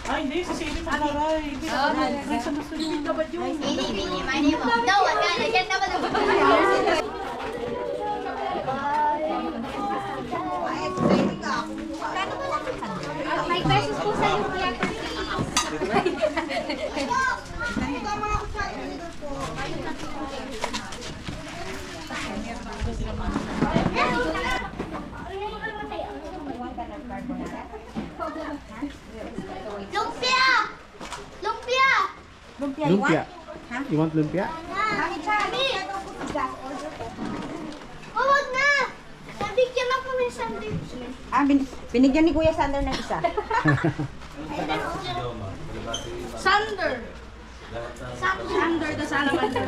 Ay, hindi. Si Sili Magaray. Hindi. Sa musulit na ba yun? No, I'm gonna get them in the may versus po sa yung Lumpia! Lumpia! Lumpia. You want lumpia? Oh, wag na! Nabigyan ako ng sandwich. Binigyan ni Kuya Sander ng isa. Sander! Sander the salamander.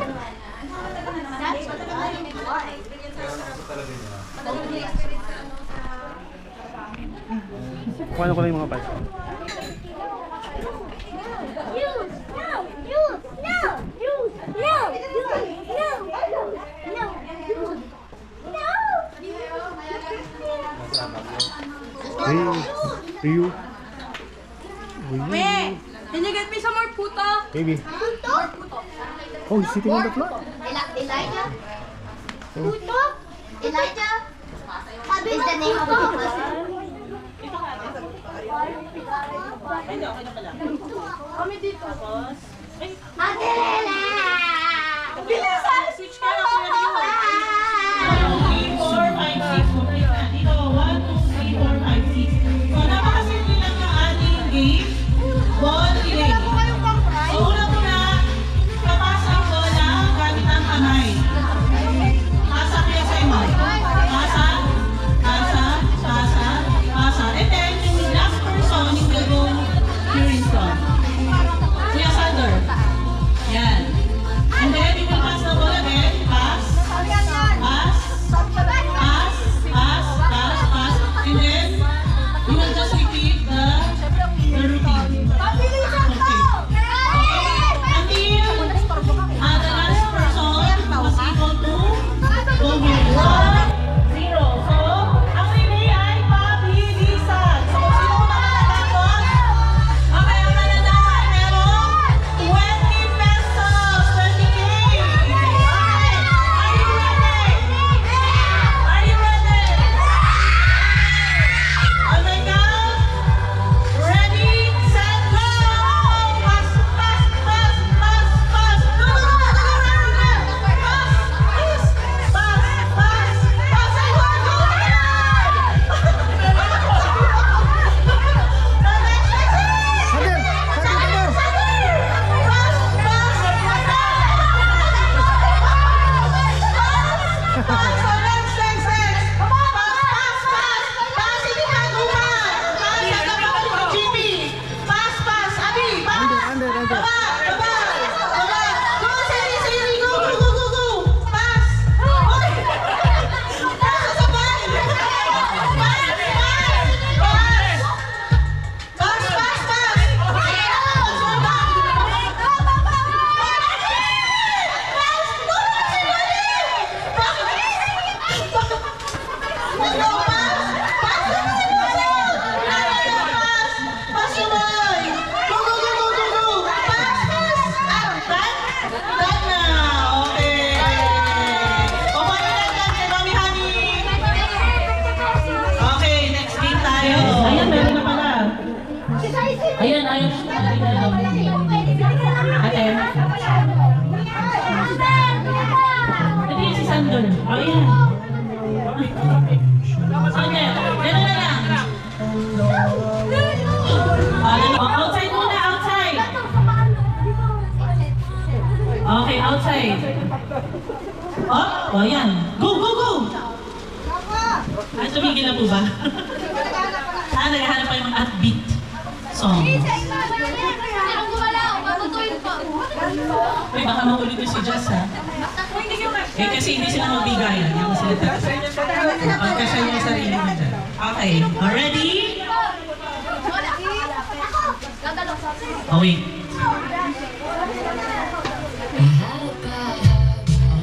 Kuha ko lang yung mga bag. Use! No! Use! No! Use! No! Use! No! No! Use! No! Ryu. Can you get me some more puto? Baby. Puto? Oh, he's sitting on the floor. Elijah? Puto? Elijah? What is the name of the person? Kami dito. Adelena! Bilisan! Switch ka na. 3, 4, 5, 6. Complete na. Dito, 1, 2, 3, 4, 5, 6. So, napakasimple lang ng ating game. Ball game. So, una-una, kapasa ang bola gamit ang kamay. Pasa kaya sa imo. Pasa, pasa, pasa, pasa. And then, yung last person, yung gagawin cheering song. Kuya Sander. Yan. And then, you will pass the ball again. Pass. Pass. Pass. Pass. Pass. Pass. And then, you will just repeat the routine. Okay. Until the last person was able to go with 1-0. So, ang relay ay pabilisan. So, kung sino makakatapos, okay, ang mananahan merong 20 pesos, 20K. Okay. Are you ready? Are you ready? On my count. Ready, set, go! Pass, pass, pass, pass, pass. Go, go, go, go, go, go, go. Pass, pass, pass, pass, pass. Ay, go, go, go. Sander! Sander! Under, under. Okay, next game tayo. Ayan, meron na pala. Ayan, ayun. Ate. Ito yung si Sander. Ayan. Sander, gano'n na lang. Outside muna, outside. Okay, outside. Oh, ayan. Go, go, go! Ah, tumigil na po ba? Naghahanap pa yung mga upbeat song. Uy, baka makulit ko si Jess, ha? Eh, kasi hindi sila magbigay. Hindi mo sila tatay. Pagkasya yung sarili mo dyan. Okay, ready? Oh, wait.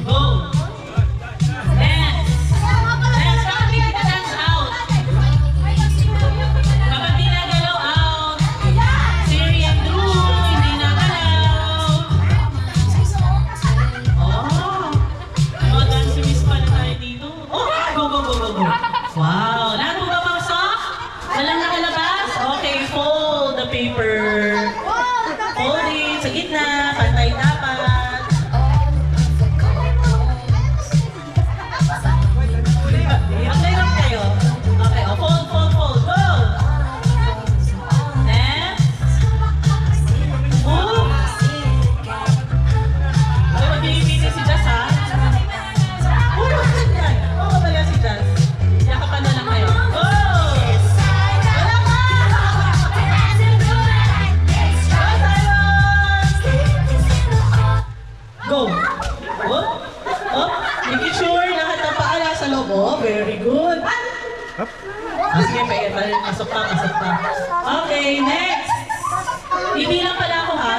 Go! Dance! Dance! Dance! Holding sa gitna, pantay dapat. Hirap kayo. Okay, fold, fold, fold. Go! Next. Move. Okay, mag-iibigay si Jess, ha? Uy, wag yan. Oo, pala si Jess. Yakapan na lang kayo. Go! Wala ka! Go! Up! Up! Making sure lahat ng paa nasa loob. Oh, very good. Up. Sige, pwede pa rin. Pasok pa, pasok pa. Okay, next! Ibilang pala ako, ha?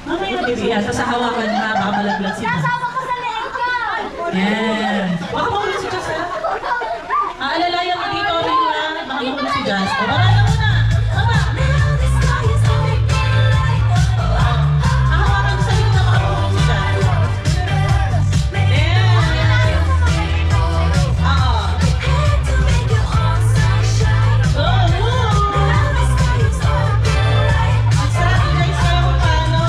Mamaya bibihan. Tapos sa hawakan na, baka malaglag sila. Kasama ko sa leeg ka. Yan. Baka mahulog si Jess, ha? Aalalayan mo dito, rin lang. Baka mahulog si Jess. O, baba na muna. Baba. Hawakan sa likod na baka mahulog si Jess. Yan. Oo. Go, move. Mag-strategize kayo kung paano.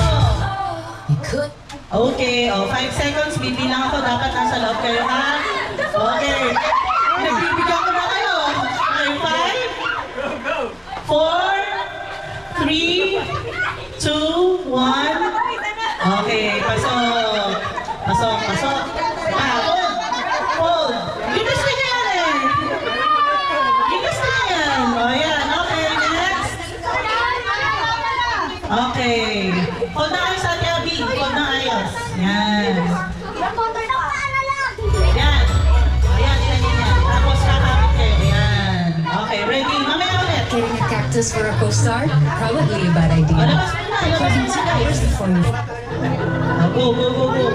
Okay, 5 seconds, bibilang ako, dapat nasa loob kayo, ha? Okay. Nagbibigyan ko na kayo. Okay, 5, 4, 3, 2, 1. Okay, pasok. Pasok, pasok. Hold. Hold. Gigas na yan eh. Gigas na yan. O, yan. Okay, next. Okay. Hold na kayo sa Abby. Hold na ayos. Yan. Yan. Ayan, yan, yan. Tapos kakapit kayo. Yan. Okay, ready? Mamaya ulit. Getting a cactus for a co-star? Probably a bad O, idea. labas muna. Labas muna. Here's the formula. Go, go, go, go.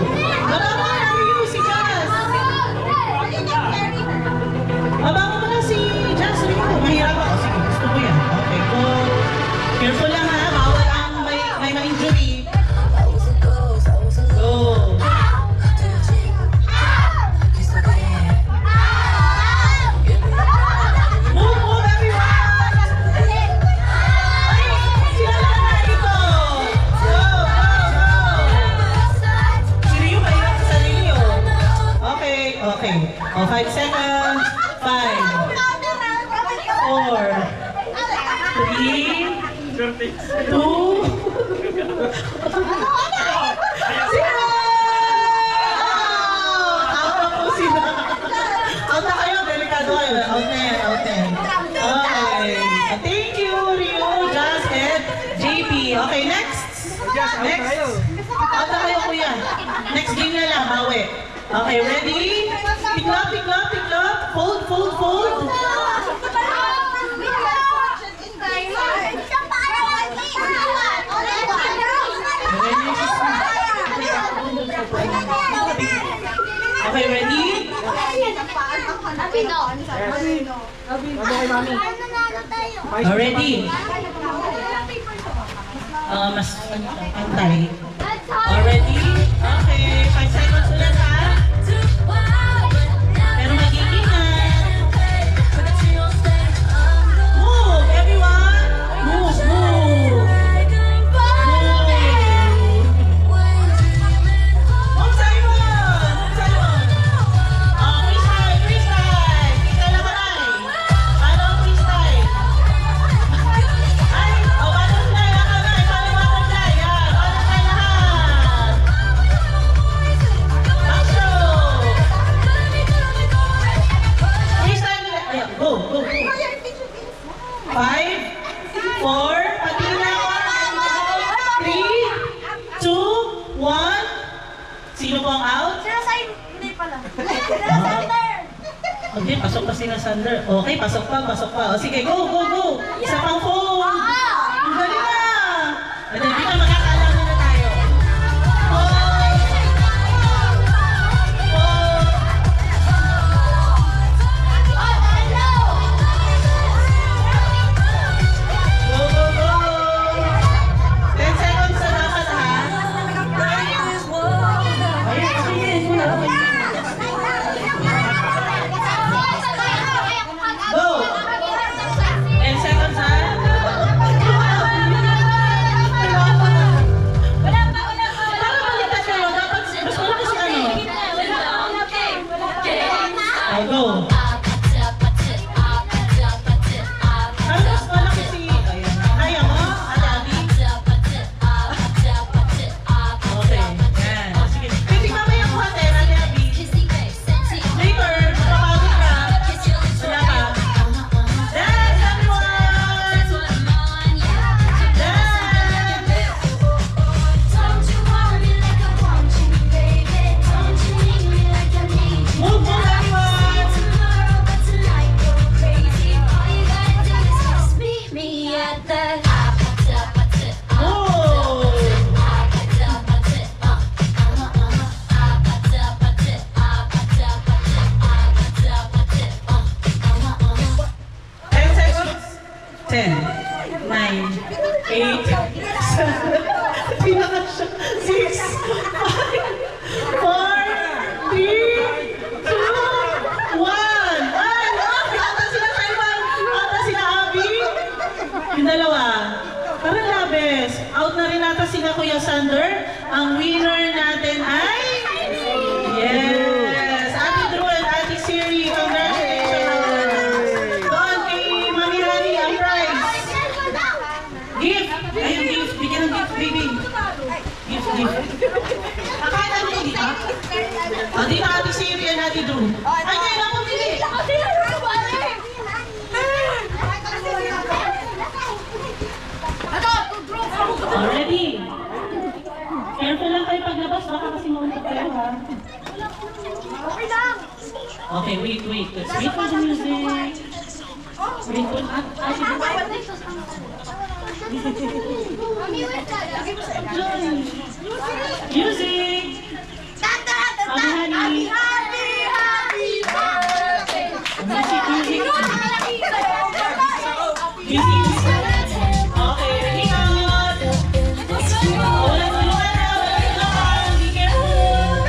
Baba mo na si Jazz. Baba mo na si Jazz. Mahirap ako. Sige, gusto ko yan. Okay, go. Careful lang, ha. Bawal ang may ma-injury. Go. Move, move, everyone. Ay, sila lang na dito. Go, go, go. Sino yung mahirap sa sarili, oh? Okay, okay. O, 5 seconds. 5, 4, 3, 2, sila! Out na po sila. Out na kayo, delikado kayo. Out na yan, out na yan. Okay. Thank you, Rio, Jazz, Ed, JP. Okay, next. Next. Out na kayo, kuya. Next game na lang, bawi. Okay, ready? Tiklop, tiklop, tiklop. Fold, fold, fold. Okay, ready? Ready? Mas pantay. Already? Okay, 5 seconds ulit, ha? Pero mag-iingat. Move, everyone! Move, move! Move, Simon! Simon! Freestyle, freestyle! Freestyle naman ay! Paano ang freestyle? Ay, butterfly! Paano butterfly? Yan, butterfly lahat! Action! Freestyle nila. Ayan, go, go, go! 5, 4, pati na 3, 2, 1. Sino po ang out? Okay, pasok pa sila Sander. Okay, pasok pa, pasok pa. O, sige, go, go, go! Isa pang phone! Ang galing na! At hindi na magkakaalaman na tayo. Phone! Phone! Go, go, go! 10 seconds na dapat, ha? Ayun, sige, wala. Go! 10 seconds, ha? Oh! Ten seconds. 10, 9, 8, 7, 6, 5, 4, 3, 2, 1. Ay, ata sila Simon, ata sila Abby. Yung dalawa. Parang labes. Out na rin ata sila Kuya Sander. Ang winner natin ay... Yes! Ate Drew and Ate Siri, congratulations! Doon kay Mami Honey, ang prize. Gift! Ayun, gift. Bigyan ng gift, baby. Gift, gift. Kakain namin yung dito. O, dito Ate Siri and Ate Drew. Ay, ngayon ako pili. Ready? Careful lang kayo paglabas, baka kasi maunta kayo ha. Okay, wait. Let's wait for the music. Wait for music. Okay, ready na. Wala tulungan na, be careful.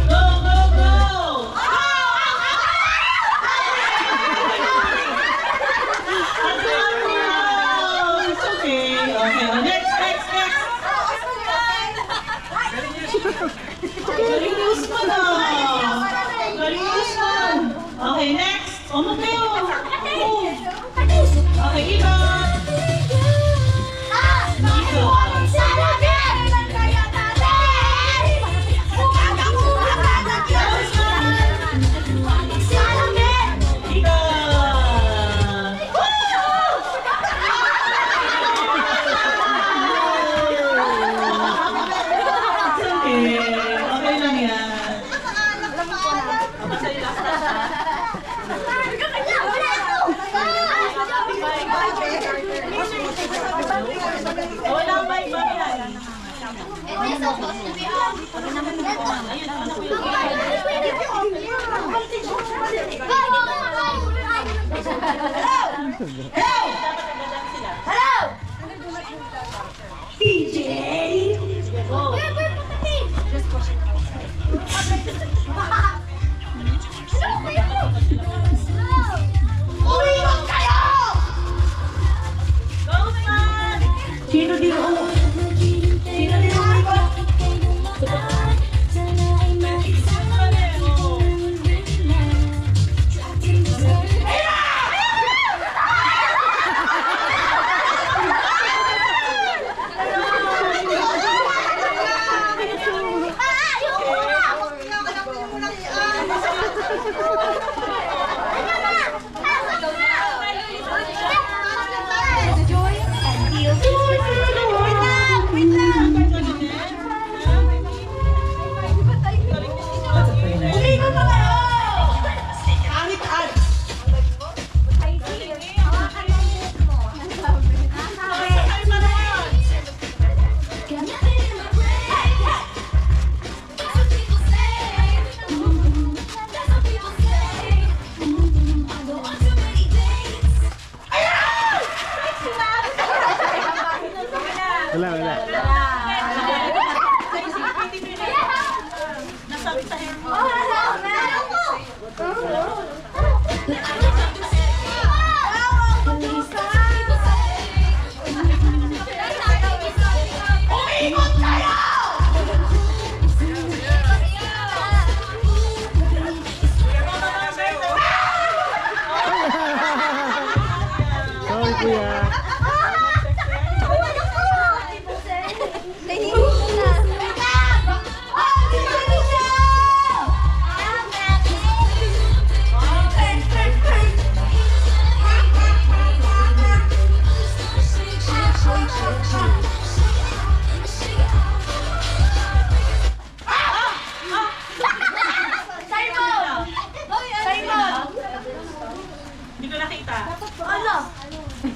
Go, go, go. It's okay. Okay, next. Galing Usman ah. Galing Usman. Okay, next. Umot kayo. Move. Okay, ikot. Okay lang yan. Walang mic ba yan? It's supposed to be on. Hello! PJ! Umiwan kayo! Go, man! Sino di umikot? Sino di umikot?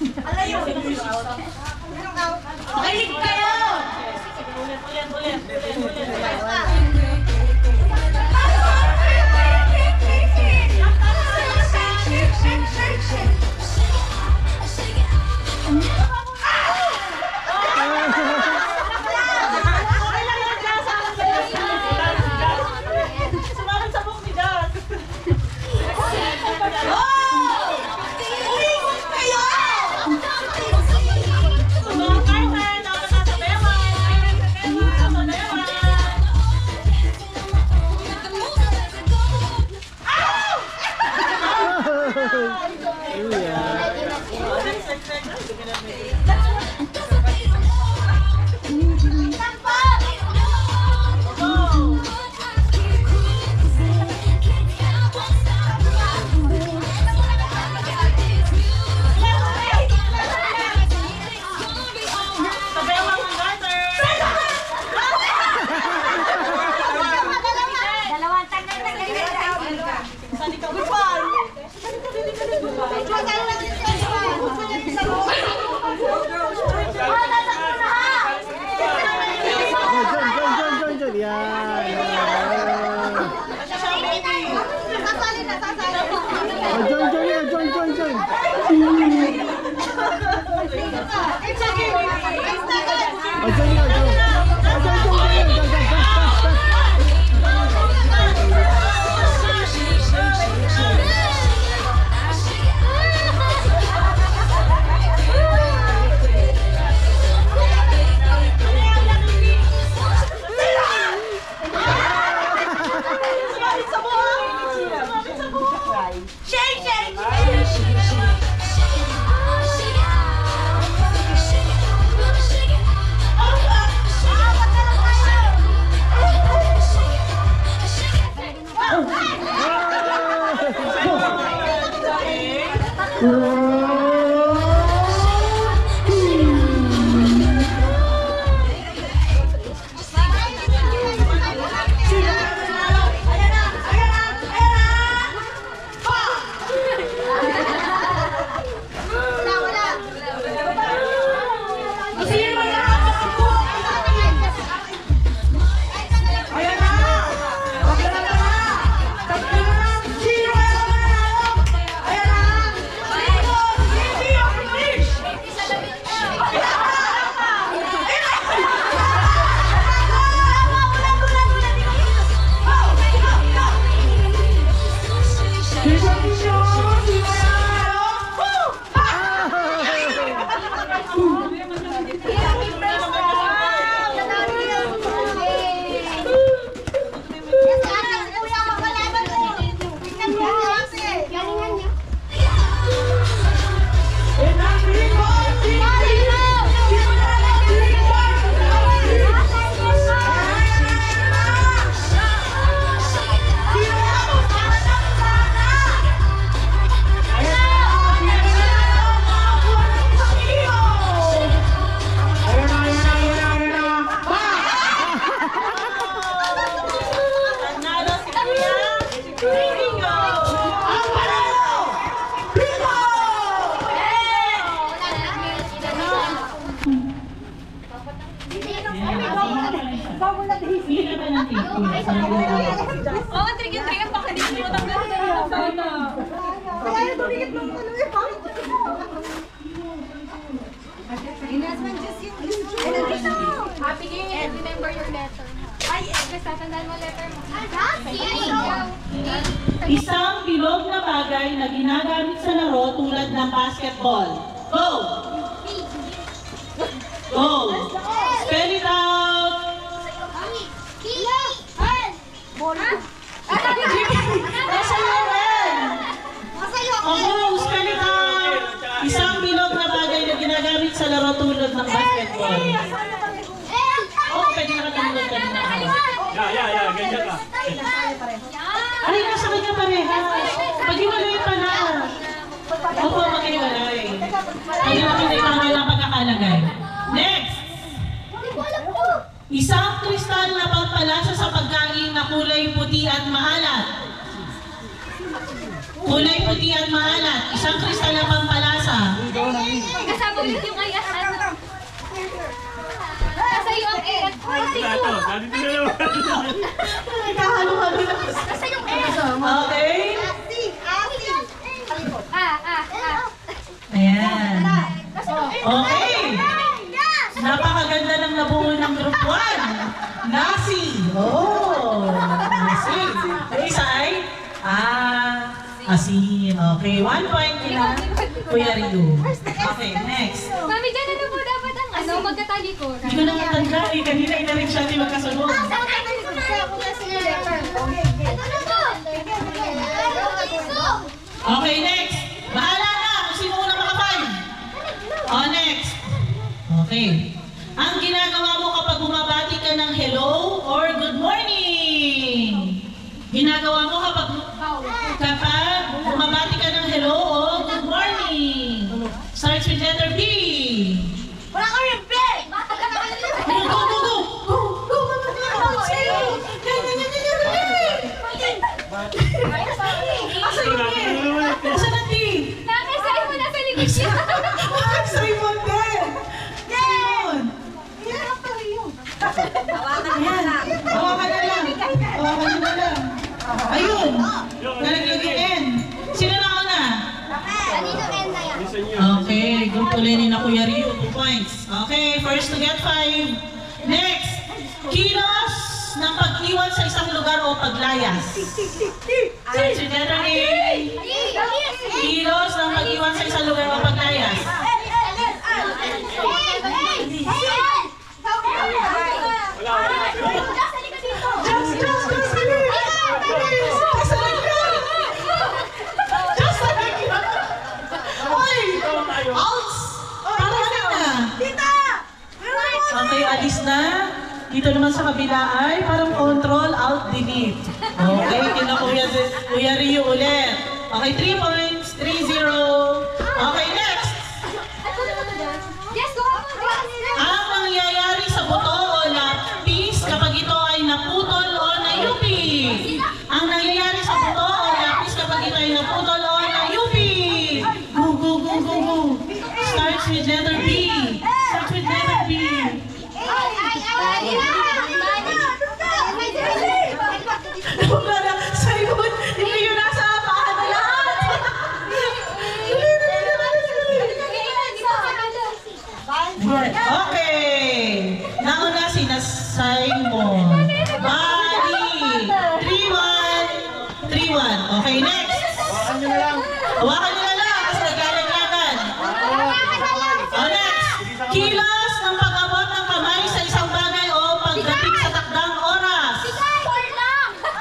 Makinig kayo! Sumamit sa book ni Dad. Umiikot kayo! Mga partner, dapat nasa bewa. Nasa bewa. Sa bewa ng garter. Dalawang tagal. Saan ikaw? Which one? Join. Yan. Sasali na, sasali. Oh, join. Oh, join. Sumamit sa buhok! Sumamit sa buhok! Shake! Happy game, remember your letter. Ay, tatandaan mo letter mo. Isang bilog na bagay na ginagamit sa laro tulad ng basketball. Go! Go! Spell it out! Nasa Loren! Oh, spell it out! Isang bilog na bagay na ginagamit sa laro tulad ng basketball. Oh, pwede na katulog ka na. Ganyan ka. Ay, nasa kanya pareha. Pag-iwalay pa na. Opo, mag-iwalay. Pag-iwalay lang pagkakalagay. Next! Isang kristal na pampalasa sa pagkain na kulay puti at maalat. Kulay puti at maalat. Isang kristal na pampalasa. yung ay ano. Nasa iyo ang air. Ito, dito na naman. Kahalo-halo lang. Nasa yung air. Okay? Ayan. Okay. Napakaganda ng nabuo ng group 1. Nasi. Oh, nasi. Yung isa ay? Asin. Okay, 1 point kila Kuya Ryu. Okay, next. Mami, dyan ano po dapat ang ano, magkatalikuran. Hindi ko na matanda eh. Kanina inarin siya di magkasunod. Okay, next. Bahala na kung sino una maka-5. Oh, next. Okay. Ang ginagawa mo kapag bumabati ka ng hello or good morning. Ginagawa mo kapag bumabati ka ng hello o good morning. Starts with letter B. Wala ka rin, be! Go, go, go, go! Go, go, Asa yun eh? Asa na ti? Mami, sa'yo mo nasa likod siya. Asa yun din? Yun! Hawakan na lang. Hawakan na lang. Ayun! Nalagyan yung N. Sino na una? Kanino end na yan? Okay, group ulit ni na Kuya Ryu, 2 points. Okay, first to get 5. Next, kilos ng pag-iwan sa isang lugar o paglayas. Starts with letter A. Kilos ng pag-iwan sa isang lugar o paglayas. Okay, alis na. Dito naman sa kabila ay parang control, alt, delete. Okay, kina Kuya Ryu ulit. Okay, 3 points, 3-0. Okay, next. Yes, go on. Ang nangyayari sa buto o lapis kapag ito ay naputol o nayupi. Ang nangyayari sa buto o lapis kapag ito ay naputol o nayupi. Go, go, go, go, go. Starts with letter B. Starts with letter B. Wala na, Simon, hindi yun nasa paa na lahat. Okay. Nauna si na Simon. Bali. 3-1. 3-1. Okay, next. Hawakan nyo na lang. Kasi naglalaglagan. Oh, next. Kilos ng pag-abot ng kamay sa isang bagay o pagdating sa takdang oras.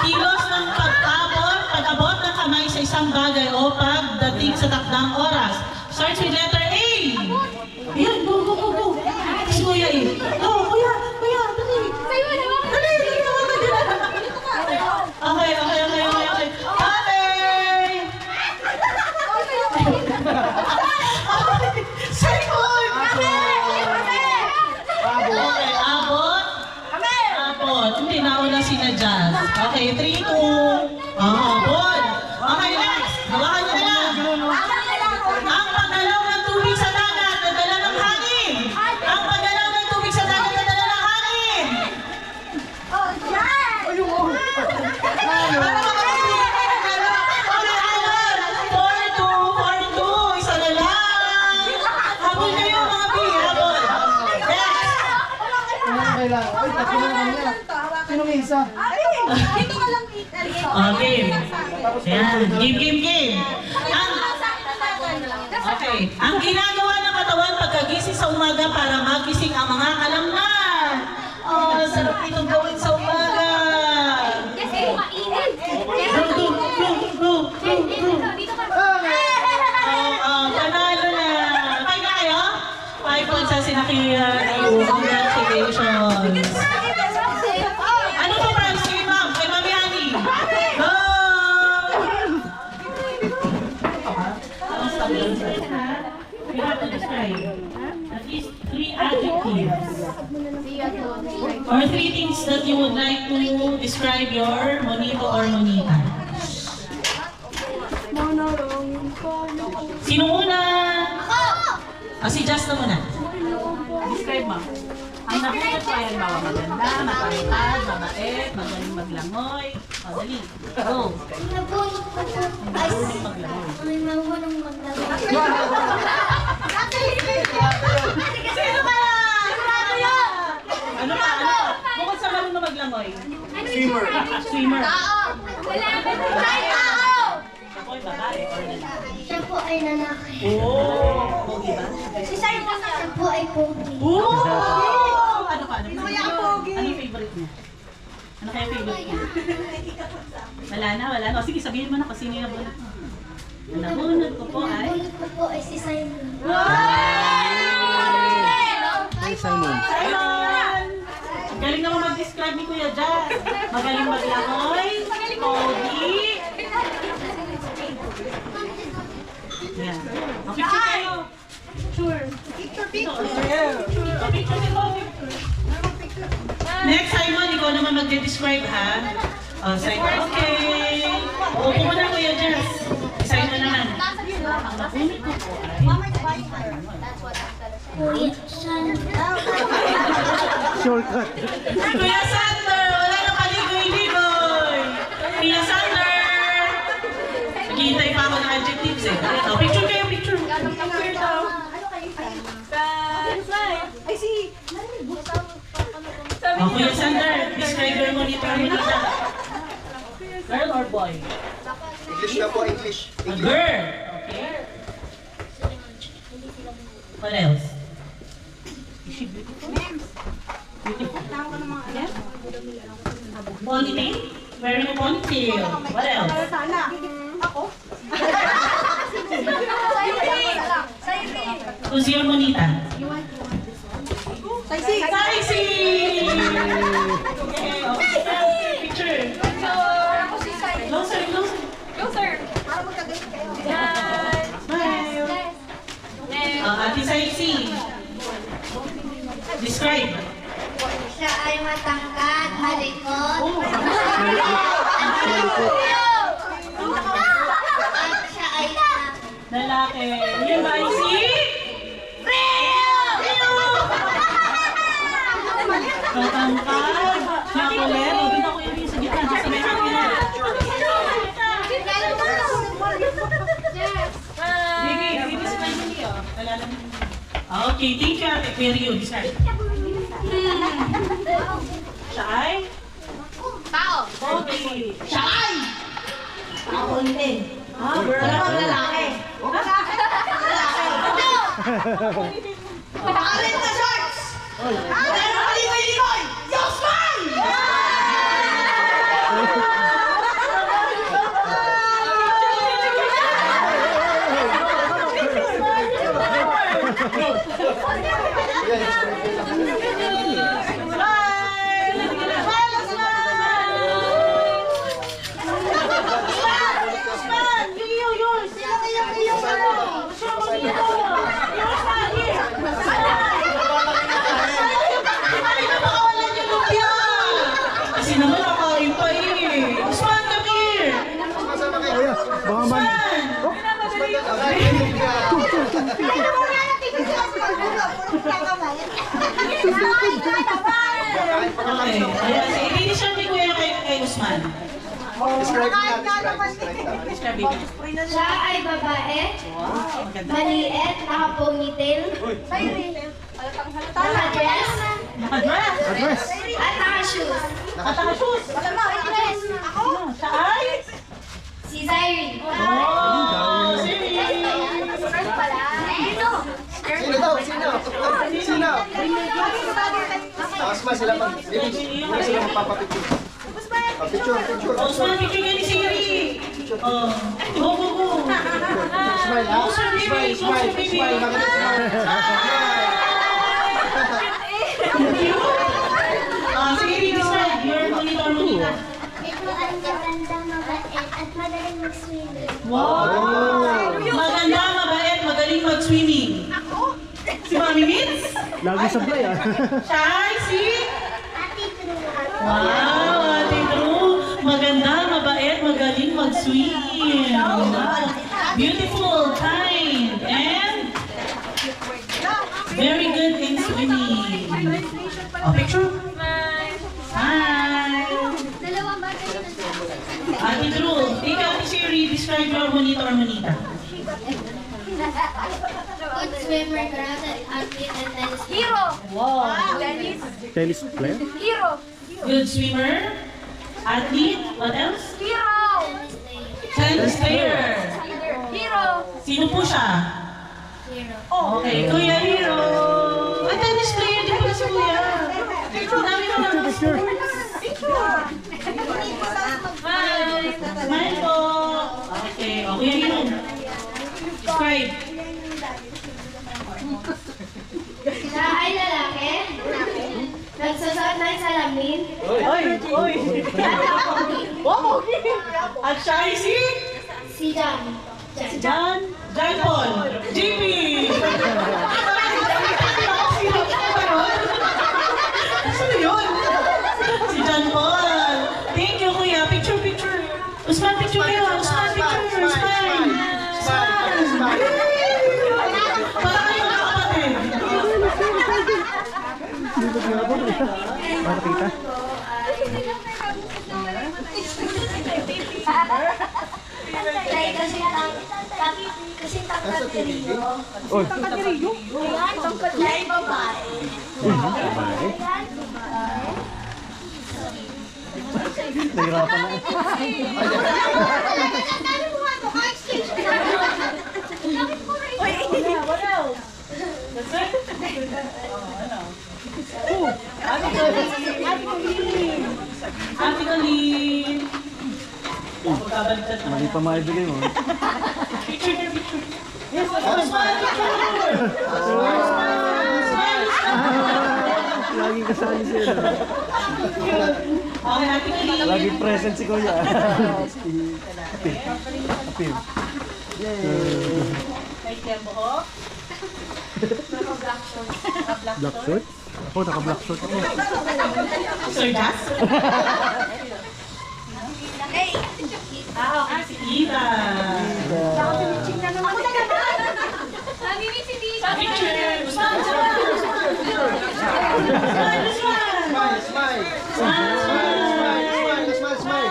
Kilos ng pag-abot ng kamay sa isang bagay o pagdating sa takdang oras. Starts with letter A. Ayan, go, go, go, go. Si Kuya eh. Go, Kuya, Kuya, dali. Sa'yo na, mami. Dali, dali, Okay, okay, okay, okay, okay. Okay! Simon! Okay, abot. Abot. Hindi, nauna si na Jazz. Okay, 3-2. Abot. Okay, next. Hawakan nyo na lang. Ang paggalaw ng tubig sa dagat, nadala ng hangin. Ang paggalaw ng tubig sa dagat, nadala ng hangin. Para makapagpili ka ng ano? Okay, Alan. 4-2. Isa na lang. Habol kayo mga B. Habol. Next. Okay. Ayan. Game. Okay. Ang ginagawa ng katawan pagkagising sa umaga para magising ang mga kalamnan. Oh, sarap itong gawin sa umaga. Yes, eh, mainit. Go. Dito ka. Panalo na. 5 na kayo? 5 points sa sinakiya. Congratulations. Ano po, Franz? Sige, ma'am. Kay Mami Ani. Go! You have to describe at least 3 adjectives or 3 things that you would like to describe your monito or monita. Sino una? Si Just na muna. Describe mo. Ang nakunat ko ay halimbawa maganda, mapalipad, mabait, magaling maglangoy. O, dali. Go. Nabunot ko po. Ay, Magaling maglangoy. may mahulong magdala. Sino ba? Sigurado yan! Ano pa? Ano pa? Bukod sa marunong maglangoy. Swimmer. Swimmer. Tao! Ako ay babae or lalaki. Siya po ay lalaki. Oh! Pogi ba? Siya po ay pogi. Oh! Ano pa? Ano pa? Ano yung favorite niya? Ano kaya favorite niya? Wala na, wala na. O sige, sabihin mo na kung sino yung nabunod mo. Ang nabunod ko po ay... Nabunot ko po ay si Simon. Simon! Ang galing naman mag-describe ni Kuya Jazz. Magaling maglangoy, pogi. Yan. O, picture kayo. Sure. Picture. O, picture din mo. Next, Simon, ikaw naman mag-describe, ha? O, Simon, okay. O, upo mo na, Kuya Jazz. Simon naman. Ang nabunod ko po ay... Kuya Sandra. Si Kuya Sander! Wala na kaligoy-ligoy! Kuya Sander! Naghihintay pa ako ng adjectives eh. Ito, picture kayo, picture. Picture daw. Oh, Kuya Sander, describe your monitor mo dito. Girl or boy? English na po, English. A girl! Okay. What else? Is she beautiful? Beautiful. Ponytail? Wearing a ponytail. What else? Who's your monita? Saisi! Saisi! Okay, okay. Picture. Closer, closer. Closer. Smile. Ate Saisi. Describe. Siya ay matangkad, malikot. At siya ay Lalaki. Yun ba si? Katangkad. Chocolate. O, dito ko yung sa gitna. Dito sa may akin na. Sige, i-describe mo niyo. Alala mo. Okay, thank you, Ate. Pero describe. Siya ay? Tao. Okay. Siya ay? Tao din. Girl. Lalaki. Pakalit na shorts! Wala na kalikoy-likoy! Yosman! Kasi naman nakain pa eh. Usman, come here! Usman! Okay. Ayan, sige, i-describe ni Kuya kay Usman. Describe na, describe. Describe mo. Siya ay babae, Wow, maganda. maliit, naka-ponytail, naka-dress, Naka-dress. at naka-shoes. Naka-shoes. Ako? Siya ay? Si Zyrene. Oh, sige. Sino daw? Sino? Sino? Taas ba sila mag... Hindi sila magpapapicture. Picture, picture. Usman, picture ka ni Siri. Oh, go, go, go. Smile, ha? Closer, baby. Smile, Closer, smile, baby. smile. Maganda smile. Sige, describe your monitor monita. Ito ay maganda, mabait, at magaling mag-swimming. Wow! Maganda, mabait, magaling mag-swimming. Si Mami Mitz? Lagi sablay ah. Siya ay si? Ate True. Wow, Ate True. Maganda, mabait, magaling mag-swim. Beautiful, kind, and Very good in swimming. Oh, picture. Smile. Dalawang bata yun. Ate Drew, ikaw ni Siri, describe your monito or monita. Good swimmer, karate, athlete, and tennis. Hero! Wow. Tennis player? Hero! Good swimmer, athlete, what else? Hero! Tennis player. Hero! Sino po siya? Hero. Okay, Kuya Hero. Ay, tennis player din pala si Kuya. Ang dami mo na Smile po. Okay, Kuya Hero. Describe. Sila ay lalaki. Nagsusot ng salamin. Oy! Wow! At siya ay Si John. John Paul. JP! Sino yun? Si John Paul. Thank you, Kuya. Picture. Usman, picture kayo. Usman, picture. Smile. Para kayo mga kapatid. Makakita? Kasi tangkat teriyo. Oy, Ayan, tangkat na yung babae. babae. Nahirapan na. Ate Colleen. Magkabaliktad naman. Mali pa maibigay mo. Picture. Yes, smile. Laging kasali siya. Okay, Ate Colleen. Laging present si Kuya. Appeal. May tempo ko. Black shirt? Ako, naka-black shirt ako. Sir Jas? Okay, si Ida. Picture. Smile. Smile.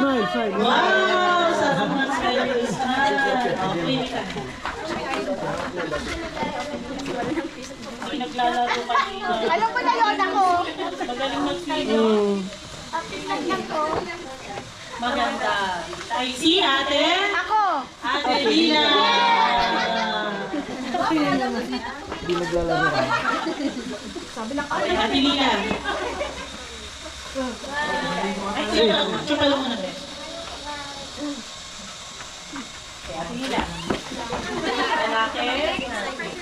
Wow! Sarap ng smile. Okay, ka. Ay, naglalaro kanina. Alam ko na yun ako. Magaling mag-video. Maganda. Ay, si ate? Ako. Ate Lina. Hindi naglalaro. Okay, Ate Lina. Ay, chupa lang muna, be. Okay, Ate Lina. Lalaki.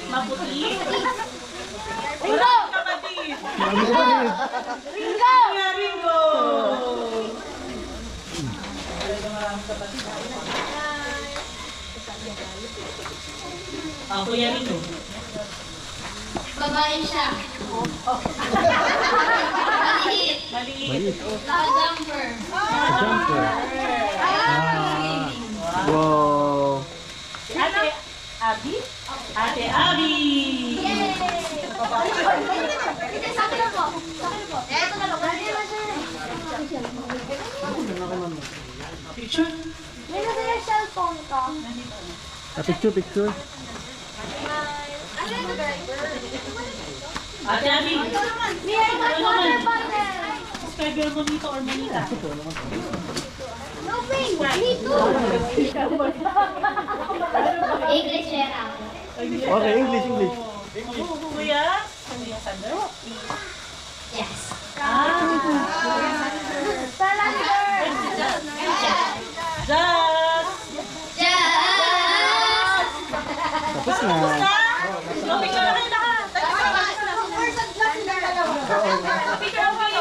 Maputi. Ringo! Kapatid. Ringo! Kuya Ringo. Kuya Ringo. Babae siya. Maliit. Maliit. Naka-jumper. Jumper. Wow. Ate Abby? Ate Abby! Hindi, sa akin na po. Sa akin na po. Ito na lang. Picture? May nasa yung cellphone ko. Picture. Ate Abby! Mia, ikaw Ano water naman? bottle. Describe your monito or manita. No way. Me too. English era. Okay, English. Kuya? Kuya Sander? Yes. Salander! Just. Just! Tapos na. Picture na kayo lahat!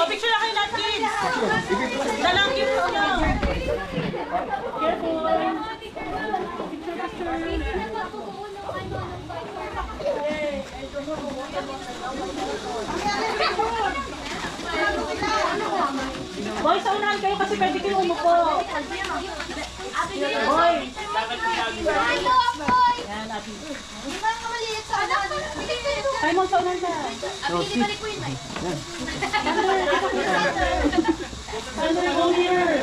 Picture na kayo lahat, kids! Dalang kids nyo! Careful! Boy, sa unahan kayo kasi pwede kayo umupo. Boy! Ano, boy? Yan, Ate. Di ba ka maliit sa Simon, sa unan ka. Balik ko yun, Mike. Thunder, go here.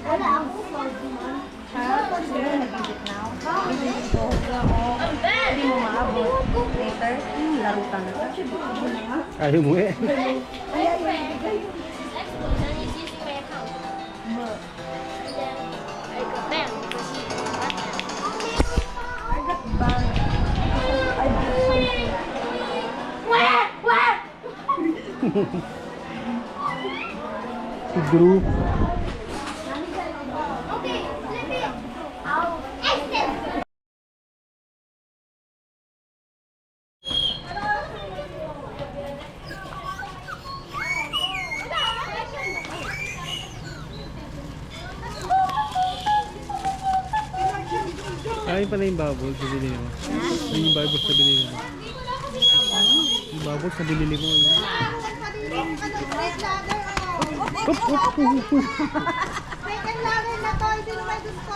Wala ako. Hindi mo maabot. Later, laro ka na. Ayaw mo eh. Then he's using my account. Then I go, bam. Where? Group. Okay, flip it. Ow. Exit. Ay pala yung bubbles na binili mo. Yung bubbles na binili mo. Yung bubbles na binili mo. Yun. Second ladder na to, hindi naman gusto.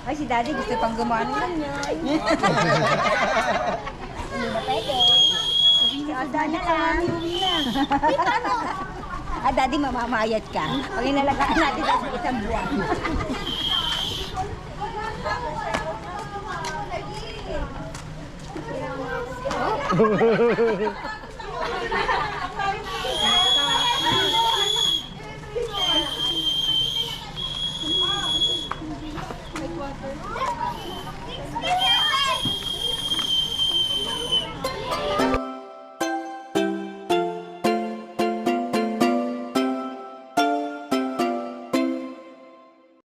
Ay, si Daddy gusto pang gumano lang niya. Si Daddy lang. Ah, Daddy, mamamayat ka. Pag inalagaan natin sa isang buwan.